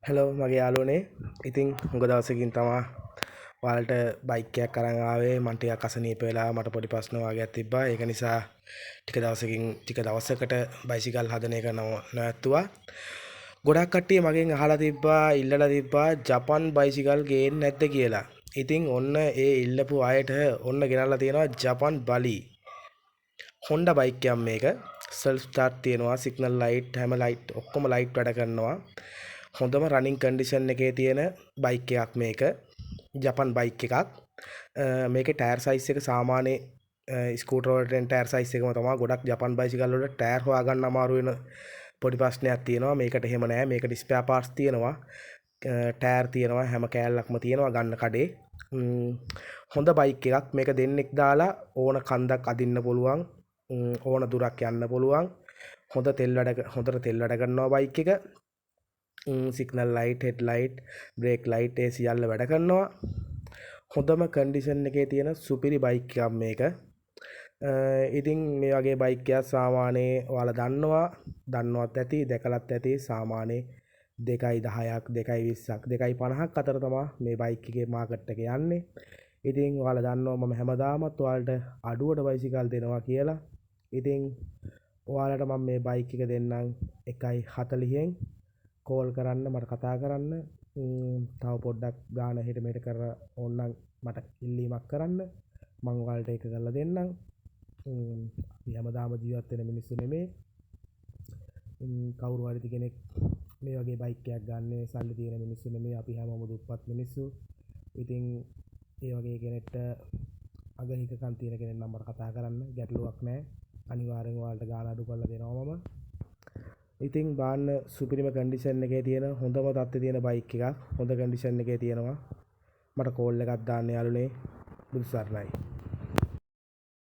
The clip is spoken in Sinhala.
හෙලෝ මගේ යාළුවනේ. ඉතින් හුඟ දවසකින් තමා ඔයාලට බයික් එකක් අරන් ආවේ. මම ටිකක් අසනීප වෙලා මට පොඩි ප්‍රශ්න වගේක් තිබ්බා. ඒක නිසා ටික දවසකට බයිසිකල් හදන එක නවත්තුවා. ගොඩක් කට්ටිය මගෙන් අහලා තිබ්බා, ඉල්ලලා තිබ්බා ජපන් බයිසිකල් ගේන්නේ නැද්ද කියලා. ඉතින් ඔන්න ඒ ඉල්ලපු අයට ඔන්න ගෙනල්ලා තියෙනවා ජපන් බලි. Honda බයික් එකක් මේක. self start තියෙනවා, signal light, හැම light ඔක්කොම light වැඩ කරනවා. හොඳම රනින් කන්ඩිෂන් එකේ තියෙන බයික් එකක් මේක. ජපන් බයික් එකක්. මේකේ ටයර් සයිස් එක සාමාන්‍ය ස්කූටර් වලට ටයර් සයිස් එකම තමයි. ගොඩක් ජපන් බයිසිකල් වල ටයර් හොයාගන්න අමාරු වෙන පොඩි ප්‍රශ්නයක් තියෙනවා. මේකට එහෙම නෑ. මේකට ස්පෙයා පාර්ට්ස් තියෙනවා. ටයර් තියෙනවා, හැම කෑල්ලක්ම තියෙනවා ගන්න කඩේ. හොඳ බයික් එකක්. මේක දෙන්නෙක් දාලා ඕන කන්දක් අදින්න පුළුවන්. ඕන දුරක් යන්න පුළුවන්. හොඳට තෙල් වැඩ කරනවා බයික් එක. Signal light, head light, brake light ඒ සියල්ල වැඩ කරනවා. හොඳම කන්ඩිෂන් එකේ තියෙන සුපිරි බයික් එකක් මේක. ඉතින් මේ වගේ බයික් එකක් සාමාන්‍යයෙන් ඔයාලා දන්නවත් ඇති, දැකලත් ඇති. සාමාන්‍ය 2.10ක් 2.20ක් 2.50ක් අතර තමයි මේ බයික් එකේ මාකට් එක යන්නේ. ඉතින් ඔයාලා දන්නවා මම හැමදාමත් ඔයාලට අඩුවට බයිසිකල් දෙනවා කියලා. ඉතින් ඔයාලට මම මේ බයික් එක දෙන්නම් 1.40න් කෝල් කරන්න, මට කතා කරන්න. තව පොඩ්ඩක් ගාන හෙට මෙහෙට කරලා ඕනනම් මට ඉල්ලීමක් කරන්න. මම ඔයාලට ඒක කරලා දෙන්නම්. අපි හැමදාම ජීවත් වෙන මිනිස්සු නෙමෙයි. කවුරු හරි කෙනෙක් මේ වගේ බයික් එකක් ගන්න සල්ලි තියෙන මිනිස්සු නෙමෙයි. අපි හැමෝම දුප්පත් මිනිස්සු. ඉතින් ඒ වගේ කෙනෙක්ට අගහිකකම් තියෙන කෙනෙක් නම් මට කතා කරන්න. ගැටලුවක් නැහැ. අනිවාර්යෙන් ඔයාලට ගාන අඩු කරලා දෙනවා මම. ඉතින් බාන්න සුපිරිම කන්ඩිෂන් එකේ තියෙන හොඳම තත්ත්වයේ තියෙන බයික් එකක්. හොඳ කන්ඩිෂන් එකේ තියෙනවා. මට කෝල් එකක් දාන්න යාළුවනේ. බුදු සරණයි.